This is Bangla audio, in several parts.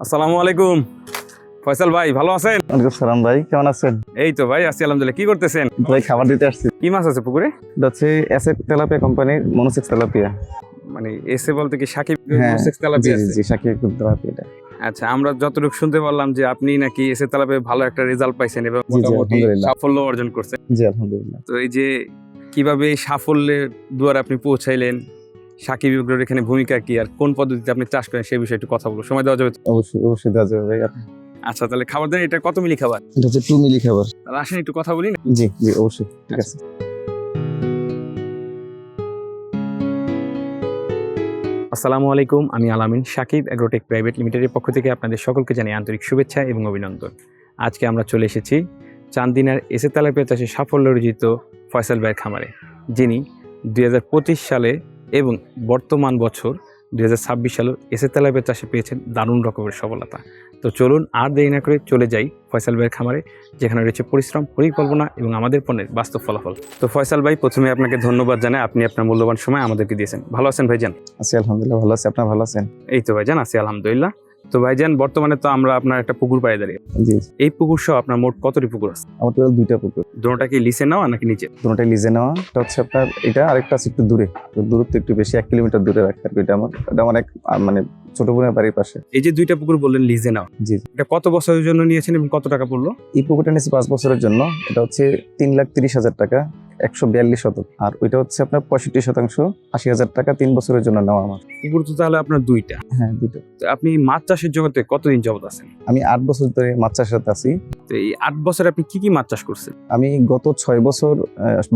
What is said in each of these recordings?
আসসালামু আলাইকুম ফয়সাল ভাই, ভালো আছেন? ওয়ালাইকুম সালাম ভাই, কেমন আছেন? এই তো ভাই আছি আলহামদুলিল্লাহ। কি করতেছেন? ভাই খাবার দিতে আসছি। কি মাছ আছে পুকুরে? এটা হচ্ছে এসএফ তেলাপিয়া কোম্পানির মনোসেক্স তেলাপিয়া। মানে এসে বলতে কি সাকিব হ্যাঁ মোসেক্স তেলাপিয়া আছে? জি সাকিব তেলাপিয়া এটা। আচ্ছা, আমরা যতটুকু শুনতে পারলাম যে আপনি নাকি এসে তেলাপিয়া ভালো একটা রেজাল্ট পাইছেন এবং জি, মোটামুটি আলহামদুলিল্লাহ। সাফল্য অর্জন করছেন। জি আলহামদুলিল্লাহ। তো এই যে কিভাবে এই সাফল্যের দুয়ারে আপনি পৌঁছাইলেন, সাকিব এগ্রোর এখানে ভূমিকা কি, আর কোন পদ্ধতিতে আপনি চাষ করেন সেই বিষয়ে একটু কথা বলবো, সময় দেওয়া যাবে তো? অবশ্যই দেওয়া যাবে ভাই। আচ্ছা, তাহলে খাবার দেন। এটা কত মিলি খাবার? এটা হচ্ছে 2 মিলি খাবার। তাহলে আসেন একটু কথা বলি না? জি অবশ্যই, ঠিক আছে। আসসালামু আলাইকুম, আমি আলামিন। সাকিব এগ্রোটেক প্রাইভেট লিমিটেডের পক্ষ থেকে আপনাদের সকলকে জানাই আন্তরিক শুভেচ্ছা এবং অভিনন্দন। আজকে আমরা চলে এসেছি চান্দিনার এসে তেলাপিয়া চাষে সাফল্য অর্জিত ফয়সাল ভাইয়ের খামারে, যিনি 2025 সালে এবং বর্তমান বছর 2026 সালে এসে তেলাপিয়া চাষে পেয়েছেন দারুণ রকমের সফলতা। তো চলুন আর দেরি না করে চলে যাই ফয়সাল ভাইয়ের খামারে, যেখানে রয়েছে পরিশ্রম, পরিকল্পনা এবং আমাদের পণ্যের বাস্তব ফলাফল। তো ফয়সাল ভাই, প্রথমে আপনাকে ধন্যবাদ জানাই, আপনি আপনার মূল্যবান সময় আমাদেরকে দিয়েছেন। ভালো আছেন ভাইজান? আছি আলহামদুলিল্লাহ, ভালো আছি। আপনারা ভালো আছেন? এই তো ভাইজান আছি আলহামদুলিল্লাহ। তো ভাইজান, বর্তমানে তো আমরা আপনার একটা পুকুর পাড়ে দাঁড়িয়ে। জি, এই পুকুর সহ আপনার মোট কতটি পুকুর আছে? আমার টোটাল 2টা পুকুর। দুটোটা কি লিসে নেওয়া নাকি নিচে? দুটোটাই লিজে নেওয়া। এটা হচ্ছে আপনার, এটা আরেকটা আছে একটু দূরে, তো দূরত্ব একটু বেশি, 1 কিলোমিটার দূরে রাখা আর কি। এটা আমার এক মানে ছোট বোনের বাড়ির পাশে। এই যে দুইটা পুকুর বললেন লিজে নেওয়া, জি, এটা কত বছরের জন্য নিয়েছেন এবং কত টাকা পড়লো? এই পুকুরটা নিয়েছি 5 বছরের জন্য। এটা হচ্ছে 3,30,000 টাকা, 142 শতক। আর ওইটা হচ্ছে আপনার 65%, 80,000 টাকা 3 বছরের জন্য নেওয়া আমার। পুকুর তো তাহলে আপনার দুইটা। হ্যাঁ, দুটো। তো আপনি মাছ চাষের জগতে কতদিন যাবত আছেন? আমি 8 বছর ধরে মাছ চাষের সাথে আছি। তো এই 8 বছরে আপনি কি কি মাছ চাষ করছেন? আমি গত 6 বছর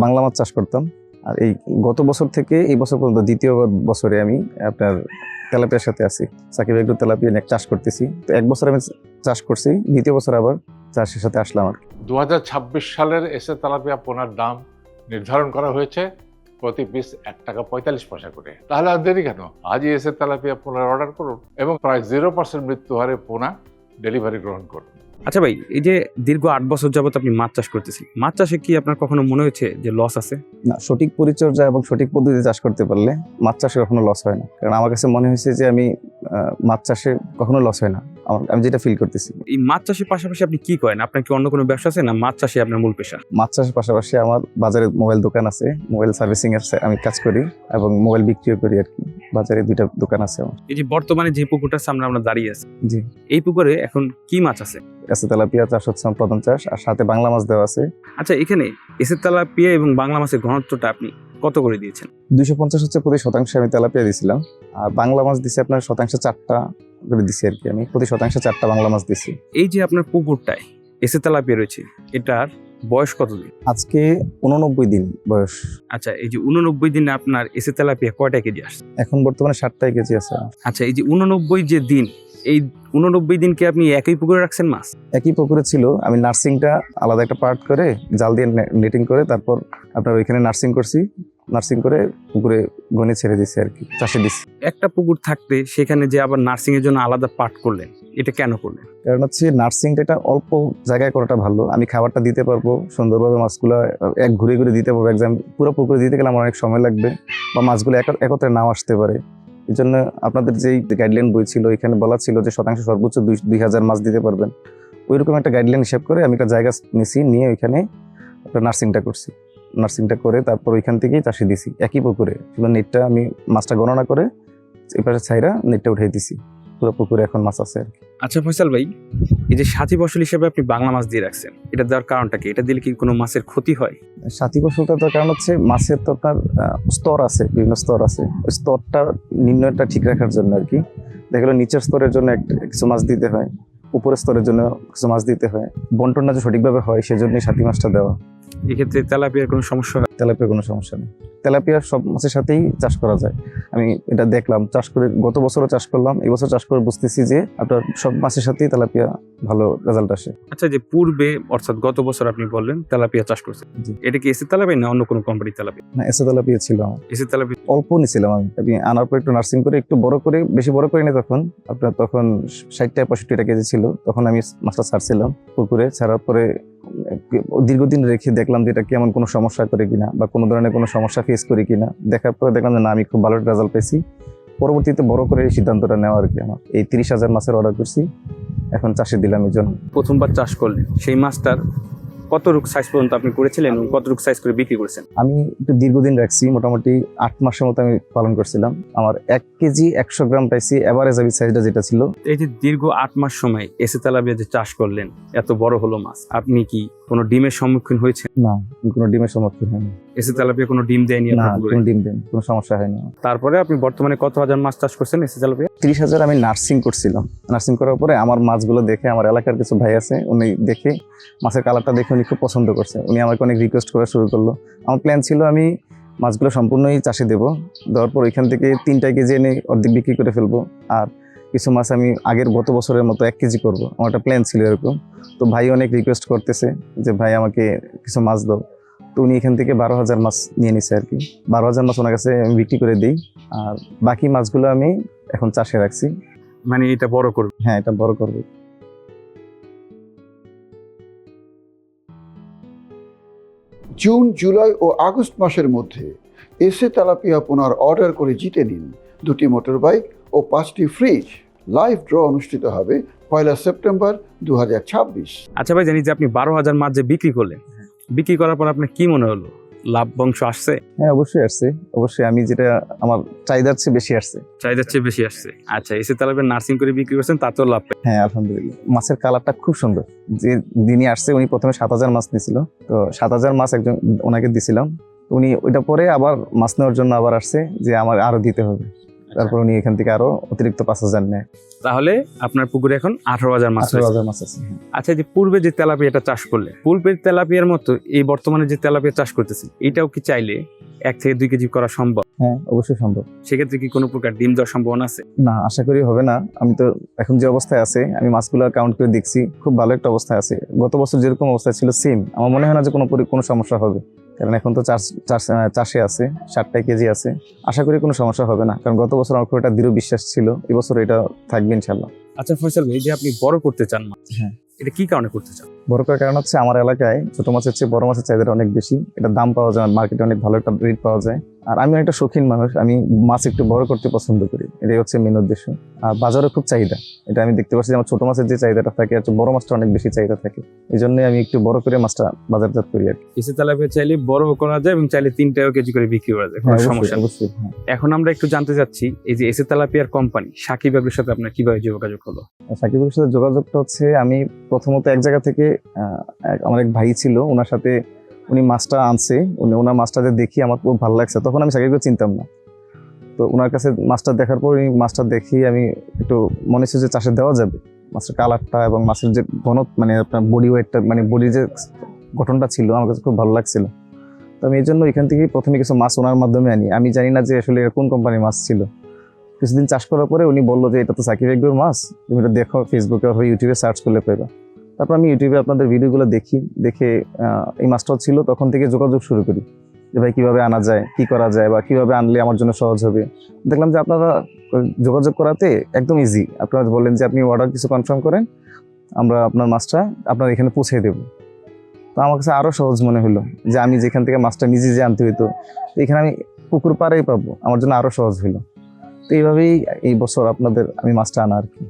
বাংলা মাছ চাষ করতাম। আর এই গত বছর থেকে এই বছর পর্যন্ত দ্বিতীয় বছরে আমি আপনার তেলাপিয়ার সাথে আছি। সাকিব এগ্রো তেলাপিয়া নিয়ে চাষ করতেছি। তো 1 বছর আমি চাষ করছি, দ্বিতীয় বছর আবার চাষের সাথে আসলাম আর কি। 2026 সালের এসে তেলাপিয়া পোনার দাম নির্ধারণ করা হয়েছে প্রতি পিস 1 টাকা 45 পয়সা করে। তাহলে আর দেরি কেন, আজই এসে তেলাপিয়া পোনার অর্ডার করুন এবং প্রায় 0% মৃত্যু হারে পোনা ডেলিভারি গ্রহণ করুন। আচ্ছা ভাই, এই যে দীর্ঘ 8 বছর যাবত আপনি মাছ চাষ করতেছেন, মাছ চাষে কি আপনার কখনো মনে হয়েছে যে লস আছে? না, সঠিক পরিচর্যা এবং সঠিক পদ্ধতিতে চাষ করতে পারলে মাছ চাষে কখনো লস হয় না। কারণ আমার কাছে মনে হয়েছে যে আমি মাছ চাষে কখনো লস হয় না, আমি যেটা ফিল করতেছি। এই মাছ চাষের পাশাপাশি আপনি কি করেন? আপনার কি অন্য কোনো ব্যবসা আছে, না মাছ চাষে আপনার মূল পেশা? মাছ চাষের পাশাপাশি আমার বাজারে মোবাইল দোকান আছে, মোবাইল সার্ভিসিং এর আমি কাজ করি এবং মোবাইল বিক্রিও করি আর কি। বাজারে 2টা দোকান আছে আমার। এই যে বর্তমানে যে পুকুরটার সামনে আমরা দাঁড়িয়ে আছি, জি, এই পুকুরে এখন কি মাছ আছে? এসে তেলাপিয়া চাষ হচ্ছে আমার প্রধান চাষ, আর সাথে বাংলা মাছ দেওয়া আছে। আচ্ছা, এখানে এসে তেলাপিয়া এবং বাংলা মাছের ঘনত্বটা আপনি কত করে দিয়েছেন? 250 হচ্ছে প্রতি শতাংশে আমি তেলাপিয়া দিছিলাম, আর বাংলা মাছ দিছি আপনার শতাংশে 4টা করে দিছি আর কি। আমি প্রতি শতাংশে 4টা বাংলা মাছ দিছি। এই যে আপনার পুকুরটায় এসে তেলাপিয়া রয়েছে, এটার বয়স কতদিন? আজকে 89 দিন বয়স। আচ্ছা, এই যে 89 দিনে আপনার এসে তেলাপিয়া কয়টা কেজি আসছে? এখন বর্তমানে 60টাই কেজি আছে আমার। আচ্ছা, এই যে 89 যে দিন, এই 89 দিনকে আপনি একই পুকুরে রাখছেন মাছ? একই পুকুরে ছিল, আমি নার্সিংটা আলাদা একটা পার্ট করে জাল দিয়ে নেটিং করে তারপর আপনার ওইখানে নার্সিং করে পুকুরে গনে ছেড়ে দিছি আর কি, চাষে দিছি। একটা পুকুর থাকতে সেখানে যে আবার নার্সিং এর জন্য আলাদা পার্ট করলেন, এটা কেন করলেন? কারণ হচ্ছে নার্সিংটা এটা অল্প জায়গায় করাটা ভালো। আমি খাবারটা দিতে পারবো সুন্দরভাবে, মাছগুলো এক ঘুরে ঘুরে দিতে পারবো। এক্সাম পুরো পুকুরে দিতে গেলে আমার অনেক সময় লাগবে, বা মাছগুলো একত্রে নাও আসতে পারে। এই জন্য আপনাদের যেই গাইডলাইন বই ছিল, এখানে বলা ছিল যে শতাংশ সর্বোচ্চ 2,000 মাছ দিতে পারবেন। ওইরকম একটা গাইডলাইন হিসাব করে আমি একটা জায়গা নিছি, নিয়ে ওইখানে একটা নার্সিংটা করছি। নার্সিংটা করে তারপর ওইখান থেকেই চাষে দিছি একই পুকুরে। শুধু নেটটা আমি মাছটা গণনা করে এপাশে ছাইরা নেটটা উঠিয়ে দিছি। পুরো পুকুরে এখন মাছ আছে আর কি। আচ্ছা ফয়সাল ভাই, এই যে সাথী ফসল হিসেবে আপনি বাংলা মাছ দিয়ে রাখছেন, এটা দেওয়ার কারণটা কি? এটা দিলে কি কোনো মাছের ক্ষতি হয়? সাথী ফসলটা তো কারণ হচ্ছে মাছের তো আপনার স্তর আছে, বিভিন্ন স্তর আছে। ওই স্তরটা নিম্নটা ঠিক রাখার জন্য আর কি। দেখা গেলো নিচের স্তরের জন্য কিছু মাছ দিতে হয়, উপরের স্তরের জন্য কিছু মাছ দিতে হয়। বন্টনটা যে সঠিকভাবে হয় সেজন্যই সাথী মাছটা দেওয়া। এক্ষেত্রে তেলাপিয়ার কোনো সমস্যা হয়? তেলাপিয়া কোনো সমস্যা নেই। তেলাপিয়া সব মাছের সাথেই চাষ করা যায়। আমি এটা দেখলাম, চাষ করে গত বছরও চাষ করলাম, এই বছর চাষ করে বুঝতেছি যে আপনার সব মাছের সাথেই তেলাপিয়া ভালো রেজাল্ট আসে। আচ্ছা, যে পূর্বে অর্থাৎ গত বছর আপনি বললেন তেলাপিয়া চাষ করছেন, জি। এটা কি এসে তেলাপিয়া না অন্য কোনো কোম্পানির তেলাপিয়া? না, এসে তেলাপিয়া ছিল আমার। এসে তেলাপিয়া অল্প নিছিলাম আমি আনার পর একটু নার্সিং করে একটু বড় করে, বেশি বড় করে নি তখন আপনার, তখন 60-65টা কেজি ছিল। তখন আমি মাছটা ছাড়ছিলাম পুকুরে। ছাড়ার পরে দীর্ঘদিন রেখে দেখলাম যে এটা কেমন কোনো সমস্যা করে কিনা, বা কোনো ধরনের কোনো সমস্যা ফেস করি কিনা। দেখার পরে দেখলাম যে না, আমি খুব ভালো রেজাল্ট পেয়েছি। পরবর্তীতে বড় করে এই সিদ্ধান্তটা নেওয়া আর কি। আমার এই 30,000 মাছের অর্ডার করছি, এখন চাষে দিলাম এই জন্য। প্রথমবার চাষ করলেন, সেই মাছটার কতটুকু সাইজ পর্যন্ত আপনি করেছিলেন এবং কতটুকু সাইজ করে বিক্রি করেছেন? আমি একটু দীর্ঘদিন রাখছি, মোটামুটি 8 মাসের মতো আমি পালন করছিলাম। আমার 1 কেজি 100 গ্রাম পাইছি এভারেজ আমি সাইজটা যেটা ছিল। এই যে দীর্ঘ 8 মাস সময় এসে তেলাপিয়া যে চাষ করলেন, এত বড় হলো মাছ, আপনি কি কোনো ডিমের সম্মুখীন হয়েছেন? না, কোনো ডিমের সম্মুখীন হয়নি। এসে তেলাপিয়া কোনো ডিম দেয়নি না, আপনার পুকুরে? কোনো ডিম দেন, কোনো সমস্যা হয়নি আমার। তারপরে আপনি বর্তমানে কত হাজার মাছ চাষ করছেন এসে তেলাপিয়া? 30,000 আমি নার্সিং করছিলাম। নার্সিং করার পরে আমার মাছগুলো দেখে আমার এলাকার কিছু ভাই আছে, উনি দেখে মাছের কালারটা দেখে উনি খুব পছন্দ করছে। উনি আমাকে অনেক রিকোয়েস্ট করা শুরু করলো। আমার প্ল্যান ছিল আমি মাছগুলো সম্পূর্ণই চাষে দেবো, দেওয়ার পর ওইখান থেকে 3টা কেজি এনে অর্ধেক বিক্রি করে ফেলবো, আর কিছু মাছ আমি গত বছরের মতো 1 কেজি করবো। আমার একটা প্ল্যান ছিল এরকম। তো ভাই অনেক রিকোয়েস্ট করতেছে যে ভাই আমাকে কিছু মাছ দাও। তো উনি এখান থেকে 12,000 মাছ নিয়ে নিছে আর কি। 12,000 মাছ ওনার কাছে আমি বিক্রি করে দিই, আর বাকি মাছগুলো আমি এখন চাষে রাখছি। মানে এটা বড় করবে? হ্যাঁ, এটা বড় করবে। জুন, জুলাই ও আগস্ট মাসের মধ্যে এসে তেলাপিয়া পোনার অর্ডার করে জিতে নিন 2টি মোটর বাইক ও 5টি ফ্রিজ। লাইভ ড্র অনুষ্ঠিত হবে 1 সেপ্টেম্বর 2026। আচ্ছা ভাই, জানি যে আপনি 12,000 মাছ যে বিক্রি করলেন, বিক্রি করার পর আপনার কি মনে হলো? লাভ বংশ আসছে? হ্যাঁ, অবশ্যই আসছে। অবশ্যই আমি যেটা আমার চাহিদার চেয়ে বেশি আসছে। চাহিদার চেয়ে বেশি আসছে। আচ্ছা, এসে তেলাপিয়া নার্সিং করে বিক্রি করছেন, তাতেও লাভ পাই? হ্যাঁ, আলহামদুলিল্লাহ। মাছের কালারটা খুব সুন্দর। যে দিনই আসছে উনি প্রথমে 7,000 মাছ দিছিল, তো 7,000 মাছ একজন ওনাকে দিছিলাম। উনি ওইটা পরে আবার মাছ নেওয়ার জন্য আবার আসছে যে আমার আরো দিতে হবে। তারপর উনি এখান থেকে আরো অতিরিক্ত 5,000 নেয়। তাহলে আপনার পুকুরে এখন 18,000 মাছ রয়েছে। 18,000 মাছ আছে। হ্যাঁ। আচ্ছা, যে পূর্বে যে তেলাপিয়াটা চাষ করলে, পূর্বের তেলাপিয়ার মতো এই বর্তমানে যে তেলাপিয়া চাষ করতেছেন, এটাও কি চাইলে 1 থেকে 2 কেজি করা সম্ভব? হ্যাঁ, অবশ্যই সম্ভব। সেক্ষেত্রে কি কোনো প্রকার ডিম দেওয়ার সম্ভাবনা আছে? না, আশা করি হবে না। আমি তো এখন যে অবস্থায় আছে, আমি মাছগুলো কাউন্ট করে দেখছি, খুব ভালো একটা অবস্থায় আছে। গত বছর যেরকম অবস্থায় ছিল সেম, আমার মনে হয় না যে কোনো সমস্যা হবে। কারণ এখন তো চাষে আছে, 60টা কেজি আছে। আশা করি কোনো সমস্যা হবে না, কারণ গত বছর আমার খুব একটা দৃঢ় বিশ্বাস ছিল, এবছর এটা থাকবে ইনশাল্লাহ। আচ্ছা ফয়সাল ভাই, যে আপনি বড় করতে চান মাছ, হ্যাঁ, এটা কি কারণে করতে চান? বড় করার কারণ হচ্ছে আমার এলাকায় ছোট মাছের চেয়ে বড় মাছের চাহিদাটা অনেক বেশি। এটা দাম পাওয়া যায়, মার্কেটে অনেক ভালো একটা রেট পাওয়া যায়। আর আমি একটা শৌখিন মানুষ, আমি মাছ একটু বড় করতে পছন্দ করি, এটাই হচ্ছে মেন উদ্দেশ্য। আর বাজারে খুব চাহিদা, এটা আমি দেখতে পাচ্ছি যে আমার ছোট মাছের যে চাহিদাটা থাকে আর বড় মাছটা অনেক বেশি চাহিদা থাকে। এই জন্যই আমি একটু বড় করে মাছটা বাজারজাত করি আর কি। এসে তেলাপিয়া চাইলে বড় করা যায় এবং চাইলে 3 কেজি করে বিক্রি করা যায়, কোনো হ্যাঁ, সমস্যা নেই। অবশ্যই। হ্যাঁ। এখন আমরা একটু জানতে চাচ্ছি, এই যে এসে তেলাপিয়ার কোম্পানি সাকিব এগ্রোর সাথে আপনার কিভাবে যোগাযোগ হলো? সাকিবের সাথে যোগাযোগটা হচ্ছে, আমি প্রথমত এক জায়গা থেকে আমার এক ভাই ছিল, ওনার সাথে উনি মাছটা আনছে। ওনার মাছটা দেখি আমার খুব ভালো লাগছে, তখন আমি সাকিবকে চিনতাম না। তো ওনার কাছে মাছটা দেখার পর মাছটা দেখি আমি একটু মনে হচ্ছে যে চাষে দেওয়া যাবে। মাছের কালারটা এবং মাছের যে মানে আপনার বডি ওয়েটটা, মানে বডির যে গঠনটা ছিল, আমার কাছে খুব ভালো লাগছিল। তো আমি এই জন্য এখান থেকে প্রথমে কিছু মাছ ওনার মাধ্যমে আনি। আমি জানি না যে আসলে কোন কোম্পানির মাছ ছিল। কিছুদিন চাষ করার পরে উনি বললো যে এটা তো সাকিব এগ্রোর মাছ, তুমি এটা দেখো, ফেসবুকে অথবা ইউটিউবে সার্চ করলে পাইবা। তারপর আমি ইউটিউবে আপনাদের ভিডিওগুলো দেখে এই মাছটাও ছিল, তখন থেকে যোগাযোগ শুরু করি যে ভাই কীভাবে আনা যায়, কী করা যায়, বা কীভাবে আনলে আমার জন্য সহজ হবে। দেখলাম যে আপনারা যোগাযোগ করাতে একদম ইজি। আপনারা বলেন যে আপনি অর্ডার কিছু কনফার্ম করেন, আমরা আপনার মাছটা আপনার এখানে পৌঁছে দেবো। তো আমার কাছে আরও সহজ মনে হলো যে আমি যেখান থেকে মাছটা নিজে যে আনতে হইতো, এখানে আমি পুকুর পাড়েই পাবো, আমার জন্য আরও সহজ হলো। তো এইভাবেই এই বছর আমি মাছটা আনা আর কি।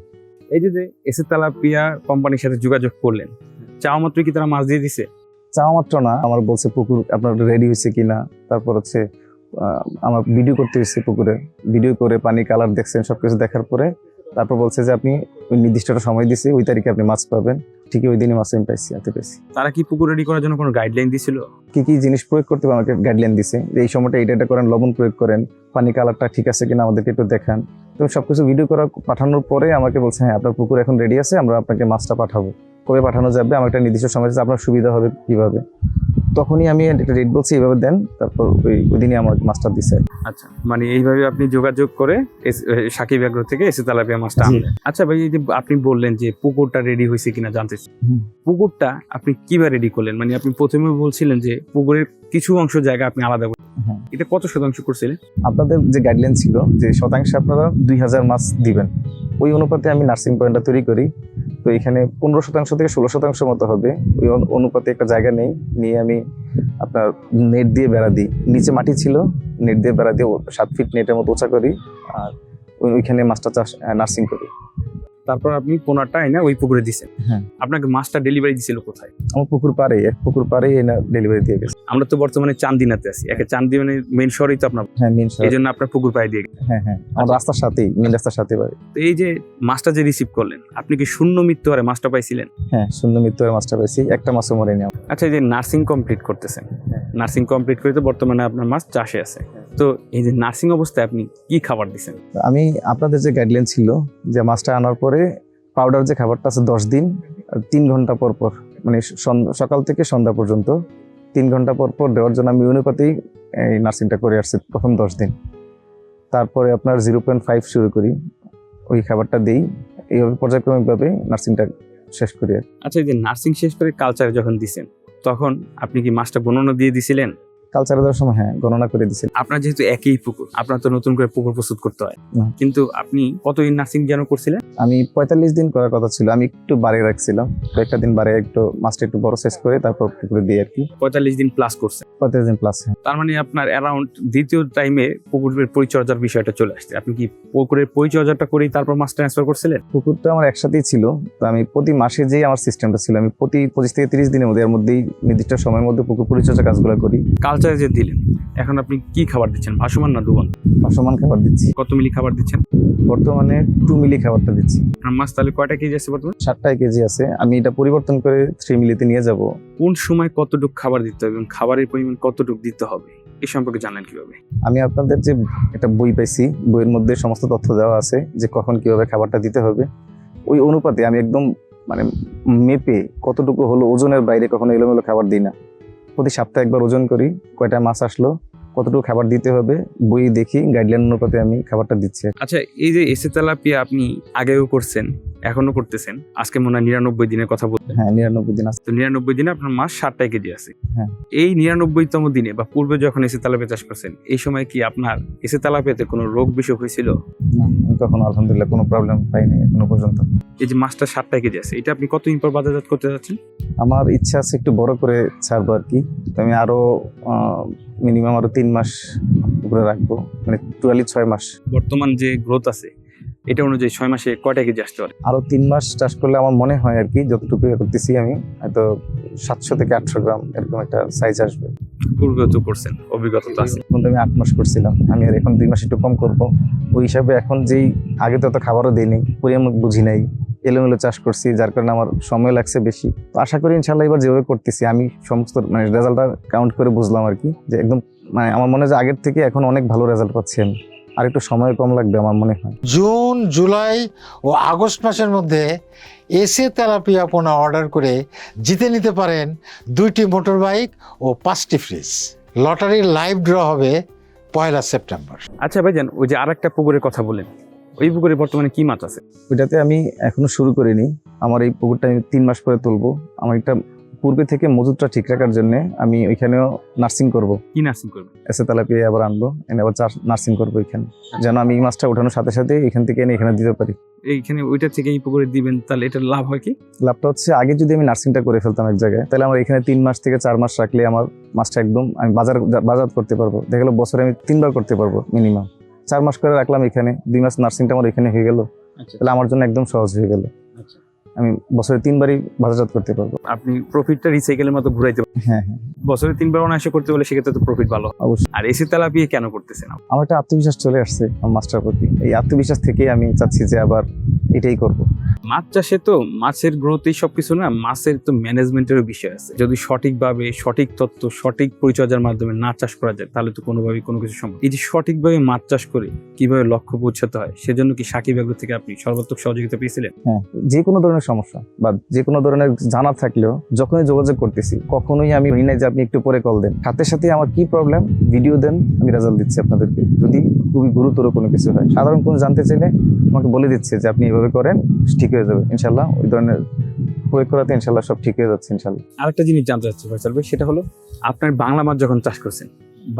এই যে এসে তেলাপিয়া কোম্পানির সাথে যোগাযোগ করলেন, চাওয়া মাত্র কি তারা মাছ দিয়ে দিছে? চাওয়া মাত্র না, আমার বলছে পুকুর আপনার রেডি হয়েছে কিনা, তারপর হচ্ছে আমার ভিডিও করতে হয়েছে পুকুরে, ভিডিও করে পানি কালার দেখছেন, সবকিছু দেখার পরে তারপর বলছে যে আপনি ওই নির্দিষ্ট একটা সময় দিছে, ওই তারিখে আপনি মাছ পাবেন। ঠিকই ওই দিনে মাছ আমি হাতে পেয়েছি। তারা কি পুকুর রেডি করার জন্য কোনো গাইডলাইন দিছিল? কি জিনিস প্রয়োগ করতে হবে আমাকে গাইডলাইন দিছে, যে এই সময়টা এটা করেন, লবণ প্রয়োগ করেন, পানি কালারটা ঠিক আছে কিনা আমাদেরকে একটু দেখান। তো সবকিছু ভিডিও পাঠানোর পরে আমাকে বলছে হ্ঁ আপনার পুকুর এখন রেডি আছে, আমরা আপনাকে মাছটা পাঠাবো। কবে পাঠানো যাবে, আমার একটা নির্দিষ্ট সময় আছে, আপনার সুবিধা হবে কিভাবে। তখনই আমি একটা রেট বলছি, এইভাবে দেন। তারপর ওই দিনই আমার মাছটা দিছে। আচ্ছা, মানে এইভাবে আপনি যোগাযোগ করে সাকিব এগ্রো থেকে এসে তেলাপিয়া মাছটা আনলেন। আচ্ছা ভাই, এই যে আপনি বললেন যে পুকুরটা রেডি হয়েছে কিনা জানতে চাই, পুকুরটা আপনি কিভাবে রেডি করলেন? মানে আপনি প্রথমে বলছিলেন যে পুকুরের কিছু অংশ জায়গা আপনি আলাদা করলেন, এটা কত শতাংশ করছিলেন? আপনাদের যে গাইডলাইন ছিল যে শতাংশে আপনারা 2,000 মাছ দিবেন, ওই অনুপাতে আমি নার্সিং পয়েন্টটা তৈরি করি। তো এখানে 15% থেকে 16% মতো হবে, ওই অনুপাতে একটা জায়গা নিয়ে আমি আপনার নেট দিয়ে বেড়া দিই। নিচে মাটি ছিল, নেট দিয়ে বেড়া দিয়ে 7 ফিট নেটের মতো উঁচা করি। আর ওইখানে মাছটা চাষ নার্সিং করি। তারপর আপনি পোনাটা এনে ওই পুকুরে দিছেন। হ্যাঁ। আপনাকে মাছটা ডেলিভারি দিছিল কোথায়? আমার পুকুর পাড়ে, এক পুকুর পাড়েই এনে ডেলিভারি দিয়ে গেছে। আমরা তো বর্তমানে চান্দিনাতে আছি, একে চান্দিনা মেইন শহরই তো আপনার, হ্যাঁ মেন এই জন্য আপনার পুকুর পাড়ে দিয়ে গেছে। হ্যাঁ আমার রাস্তার সাথেই, মেন রাস্তার সাথে বাড়ি। তো এই যে মাছটা যে রিসিভ করলেন, আপনি কি শূন্য মৃত্যু হারে মাছটা পাইছিলেন? হ্যাঁ শূন্য মৃত্যু হয়ে মাছটা পাইছি, একটা মাছও মরেনি আমার। আচ্ছা, এই যে নার্সিং কমপ্লিট করতেছেন, নার্সিং কমপ্লিট করে তো বর্তমানে আপনার মাছ চাষে আছে, তো এই যে নার্সিং অবস্থায় আপনি কি খাবার দিচ্ছেন? আমি আপনাদের যে গাইডলাইন ছিল যে মাছটা আনার পরে পাউডার যে খাবারটা আছে 10 দিন 3 ঘন্টা পর পর, মানে সকাল থেকে সন্ধ্যা পর্যন্ত 3 ঘন্টা পর পর দেওয়ার জন্য আমি অনুপাতেই এই নার্সিংটা করে আসছি প্রথম 10 দিন। তারপরে আপনার 0.5 শুরু করি, ওই খাবারটা দিই, এইভাবে পর্যায়ক্রমিকভাবে নার্সিংটা শেষ করি। আচ্ছা, এই যে নার্সিং শেষ করে কালচারে যখন দিছেন, তখন আপনি কি মাছটা গণনা দিয়ে দিছিলেন? কালচারে দেওয়ার সময় হ্যাঁ গণনা করে দিছি। আপনার যেহেতু একই পুকুর, আপনার তো নতুন করে পুকুর প্রস্তুত করতে হয়, না। কিন্তু আপনি কতদিন নার্সিং যেন করছিলেন? আমি 45 দিন করার কথা ছিল, আমি একটু বাড়িয়ে রাখছিলাম, কয়েকটা দিন বাড়িয়ে একটু মাছটা একটু বড় শেষ করে তারপর পুকুরে দিই আর কি। 45 দিন প্লাস করছেন, 45 দিন প্লাস। তার মানে আপনার অ্যারাউন্ড দ্বিতীয় টাইমে পুকুরের পরিচর্যার বিষয়টা চলে আসছে। আপনি কি পুকুরের পরিচর্যাটা করেই তারপর মাছ ট্রান্সফার করছিলেন? পুকুরটা আমার একসাথেই ছিল, তো আমি প্রতি মাসে যেই আমার সিস্টেমটা ছিল, আমি প্রতি 25 থেকে 30 দিনের মধ্যে, এর মধ্যেই নির্দিষ্ট সময়ের মধ্যে পুকুর পরিচর্যা কাজগুলো করি। কালচারে যে দিলেন, এখন আপনি কি খাবার দিচ্ছেন, ভাসমান না ডুবন? সমান খাবার দিচ্ছি, কত মিলি খাবার দিচ্ছেন? বর্তমানে 2 মিলি খাবারটা দিচ্ছি। আপনার মাছ তাহলে কয়টা কেজি আছে বর্তমানে? 7 কেজি আছে, আমি এটা পরিবর্তন করে 3 মিলিতে নিয়ে যাব। কোন সময় কতটুকু খাবার দিতে হবে এবং খাবারের পরিমাণ কতটুকু দিতে হবে, এই সম্পর্কে জানেন কিভাবে? আমি আপনাদের যে একটা বই পাইছি, বইয়ের মধ্যে সমস্ত তথ্য দেওয়া আছে যে কখন কিভাবে খাবারটা দিতে হবে, ওই অনুপাতে আমি একদম মানে মেপে কতটুকু হলো, ওজনের বাইরে কখনো এলোমেলো খাবার দিই না। প্রতি সপ্তাহে একবার ওজন করি, কয়টা মাছ আসলো, কতটুকু খাবার দিতে হবে, বই দেখি, গাইডলাইন অনুপাতে আমি খাবারটা দিচ্ছি। আচ্ছা, এই যে এসে তেলাপিয়া আপনি আগেও করছেন, এখনো করতেছেন, আজকে মনে হয় 99 দিনের কথা বলতেন। হ্যাঁ 99 দিন আছে। তো 99 দিনে আপনার মাছ 60 কেজি আছে। হ্যাঁ। এই 99তম দিনে বা পূর্বে যখন এসে তেলাপিয়া চাষ করছেন, এই সময় কি আপনার এসে তেলাপিয়াতে কোনো রোগ বিসুখ হয়েছিল? না, আমি কখনো আলহামদুলিল্লাহ কোনো প্রবলেম পাইনি এখনো পর্যন্ত। এই যে মাছটা 60 কেজি আছে, এটা আপনি কতদিন পর বাজারজাত করতে যাচ্ছেন? আমার ইচ্ছা আছে একটু বড় করে ছাড়বো আর কি, তো আমি আরো মিনিমাম আরো 3 মাস উপরে রাখবো, মানে টোটালি 6 মাস। বর্তমান যে গ্রোথ আছে, এটা অনুযায়ী 6 মাসে কয়টা কেজি আসতে পারে? আরো 3 মাস চাষ করলে আমার মনে হয় আর কি, যতটুকু করতেছি আমি, হয়তো 700 থেকে 800 গ্রাম এরকম একটা সাইজ আসবে। পূর্বেও তো করছেন, অভিজ্ঞতা তো আছে। কিন্তু আমি 8 মাস করছিলাম, আমি আর এখন 2 মাস একটু কম করবো। ওই হিসাবে এখন যেই আগে তো অত খাবারও দিইনি, পরিমাণ বুঝি নাই, এলোমেলো চাষ করছি, যার কারণে আমার সময় লাগছে বেশি। তো আশা করি ইনশাল্লাহ এবার যেভাবে করতেছি আমি সমস্ত মানে রেজাল্টটা কাউন্ট করে বুঝলাম আর কি, যে একদম মানে আমার মনে হয় যে আগের থেকে এখন অনেক ভালো রেজাল্ট পাচ্ছি আমি, আর একটু সময় কম লাগবে আমার মনে হয়। জুন, জুলাই ও আগস্ট মাসের মধ্যে এসে তেলাপিয়া পোনা অর্ডার করে জিতে নিতে পারেন 2টি মোটর বাইক ও 5টি ফ্রিজ। লটারির লাইভ ড্র হবে 1 সেপ্টেম্বর। আচ্ছা ভাইজান, ওই যে আরেকটা পুকুরের কথা বলেন, ওই পুকুরে বর্তমানে কি মাছ আছে? ওইটাতে আমি এখনো শুরু করিনি, আমার এই পুকুরটা আমি 3 মাস পরে তুলবো। আমার একটা পূর্বে থেকে মজুদটা ঠিক রাখার জন্য আমি ওইখানেও নার্সিং করব। কি নার্সিং করবেন? এসে তেলাপিয়া আবার আনবো, এনে আবার নার্সিং করবো এখানে, যেন আমি এই মাছটা ওঠানোর সাথে সাথে এখান থেকে এনে এখানে দিতে পারি। এইখানে ওইটা থেকে এই পুকুরে দিবেন, তাহলে এটার লাভ হয় কি? লাভটা হচ্ছে আগে যদি আমি নার্সিংটা করে ফেলতাম এক জায়গায়, তাহলে আমার এখানে 3 মাস থেকে 4 মাস রাখলে আমার মাছটা একদম আমি বাজার করতে পারবো। দেখা গেলো বছরে আমি 3 বার করতে পারবো মিনিমাম। 4 মাস করে রাখলাম এখানে, 2 মাস নার্সিংটা আমার এখানে হয়ে গেল, তাহলে আমার জন্য একদম সহজ হয়ে গেল। আমি বছরে 3 বারই বাজারজাত করতে পারবো। আপনি প্রফিটটা রিসাইকেলের মতো ঘুরাইতে পারবেন। হ্যাঁ, বছরে 3 বার অনায়াসে করতে বলে সেক্ষেত্রে তো প্রফিট ভালো। অবশ্যই। আর এসি তেলাপিয়া কেন করতেছেন? আমার একটা আত্মবিশ্বাস চলে আসছে আমার মাছটার প্রতি, এই আত্মবিশ্বাস থেকেই আমি চাচ্ছি যে আবার এটাই করব। মাছ চাষে তো মাছের গ্রোথই সবকিছু না, মাছের তো ম্যানেজমেন্টেরও বিষয় আছে। যদি সঠিকভাবে, সঠিক তথ্য, সঠিক পরিচর্যার মাধ্যমে না চাষ করা যায়, তাহলে তো কোনোভাবেই কোনো কিছু সম্ভব। এই যে সঠিকভাবে মাছ চাষ করে কিভাবে লক্ষ্য পৌঁছাতে হয়, সেজন্য কি সাকিব এগ্রো থেকে আপনি সর্বাত্মক সহযোগিতা পেয়েছিলেন? হ্যাঁ, যে কোনো ধরনের সমস্যা বা যে কোনো ধরনের জানার থাকলেও যখনই যোগাযোগ করতেছি, কখনোই আমি বলি না যে আপনি একটু পরে কল দেন, সাথে সাথে আমার কি প্রবলেম ভিডিও দেন, আমি রেজাল্ট দিচ্ছি আপনাদেরকে। যদি খুবই গুরুতর কোনো কিছু হয়, সাধারণ কোনো জানতে চাইলে আমাকে বলে দিচ্ছে যে আপনি এভাবে করেন, ঠিক হয়ে যাবে ইনশাল্লাহ। ওই ধরনের প্রয়োগ করাতে ইনশাল্লাহ সব ঠিক হয়ে যাচ্ছে ইনশাল্লাহ। আরেকটা জিনিস জানতে চাচ্ছি ফয়সাল ভাই, সেটা হলো আপনার বাংলা মাছ যখন চাষ করছেন,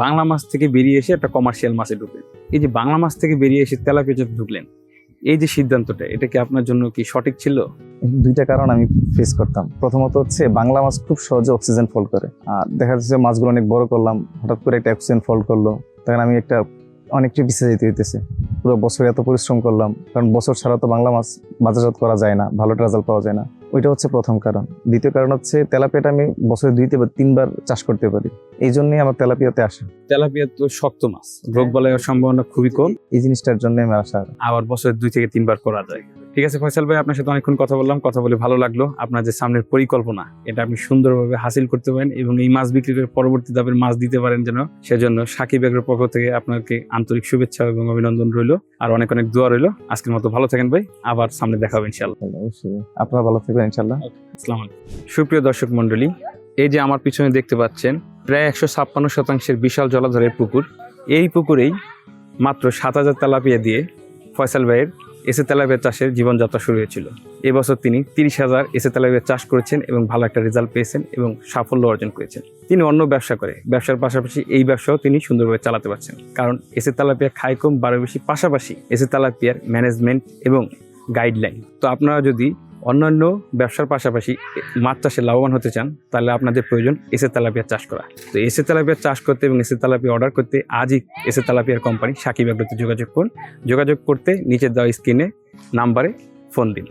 বাংলা মাছ থেকে বেরিয়ে এসে একটা কমার্শিয়াল মাছে ঢুকলেন, এই যে বাংলা মাছ থেকে বেরিয়ে এসে তেলাপিয়াতে ঢুকলেন, এই যে সিদ্ধান্তটা, এটা কি আপনার জন্য কি সঠিক ছিল? 2টা কারণ আমি ফেস করতাম। প্রথমত হচ্ছে বাংলা মাছ খুব সহজে অক্সিজেন ফোল্ড করে, আর দেখা যাচ্ছে মাছগুলো অনেক বড় করলাম, হঠাৎ করে একটা অক্সিজেন ফোল্ড করলো, তখন আমি অনেকটা পিছিয়ে যেতে হইতেছে। পুরো বছর এত পরিশ্রম করলাম, কারণ বছর ছাড়া তো বাংলা মাছ বাজারজাত করা যায় না, ভালো রেজাল্ট পাওয়া যায় না। ওইটা হচ্ছে প্রথম কারণ। দ্বিতীয় কারণ হচ্ছে তেলাপিয়াটা আমি বছরে 2 বা 3 বার চাষ করতে পারি, এই জন্যই আমার তেলাপিয়াতে আসা। তেলাপিয়া তো শক্ত মাছ, রোগ বালাইয়ের সম্ভাবনা খুবই কম, এই জিনিসটার জন্য আমি আসা। আবার বছরে 2 থেকে 3 বার করা যায়। ঠিক আছে ফয়সাল ভাই, আপনার সাথে অনেকক্ষণ কথা বললাম, কথা বলে ভালো লাগলো। আপনার যে সামনের পরিকল্পনা এটা আপনি সুন্দরভাবে হাসিল করতে পারেন এবং এই মাছ বিক্রি করে পরবর্তী ধাপের মাছ দিতে পারেন যেন, সেজন্য সাকিব এগ্রোর পক্ষ থেকে আপনাকে আন্তরিক শুভেচ্ছা এবং অভিনন্দন রইল, আর অনেক অনেক দোয়া রইল। আজকের মতো ভালো থাকেন ভাই, আবার সামনে দেখা হবে ইনশাআল্লাহ। অবশ্যই আপনারা ভালো থাকবেন ইনশাল্লাহ। আসসালামু আলাইকুম। সুপ্রিয় দর্শক মন্ডলী, এই যে আমার পিছনে দেখতে পাচ্ছেন প্রায় 156% বিশাল জলাধারের পুকুর। এই পুকুরেই মাত্র 7000 তেলাপিয়া দিয়ে ফয়সাল ভাইয়ের এসে তেলাপিয়া চাষের জীবনযাত্রা শুরু হয়েছিল। এবছর তিনি 30,000 এসে তেলাপিয়া চাষ করেছেন এবং ভালো একটা রেজাল্ট পেয়েছেন এবং সাফল্য অর্জন করেছেন। তিনি অন্য ব্যবসা করে, ব্যবসার পাশাপাশি এই ব্যবসাও তিনি সুন্দরভাবে চালাতে পারছেন, কারণ এসে তেলাপিয়া খায় কম বারো বেশি, পাশাপাশি এসে তেলাপিয়ার ম্যানেজমেন্ট এবং গাইডলাইন। তো আপনারা যদি অন্যান্য ব্যবসার পাশাপাশি মাছ চাষে লাভবান হতে চান, তাহলে আপনাদের প্রয়োজন এসে তেলাপিয়া চাষ করা। তো এসে তেলাপিয়া চাষ করতে এবং এসে তেলাপিয়া অর্ডার করতে আজই এসে তেলাপিয়ার কোম্পানি সাকিব এগ্রোতে যোগাযোগ করুন। যোগাযোগ করতে নিচে দেওয়া স্ক্রিনে নাম্বারে ফোন দিন।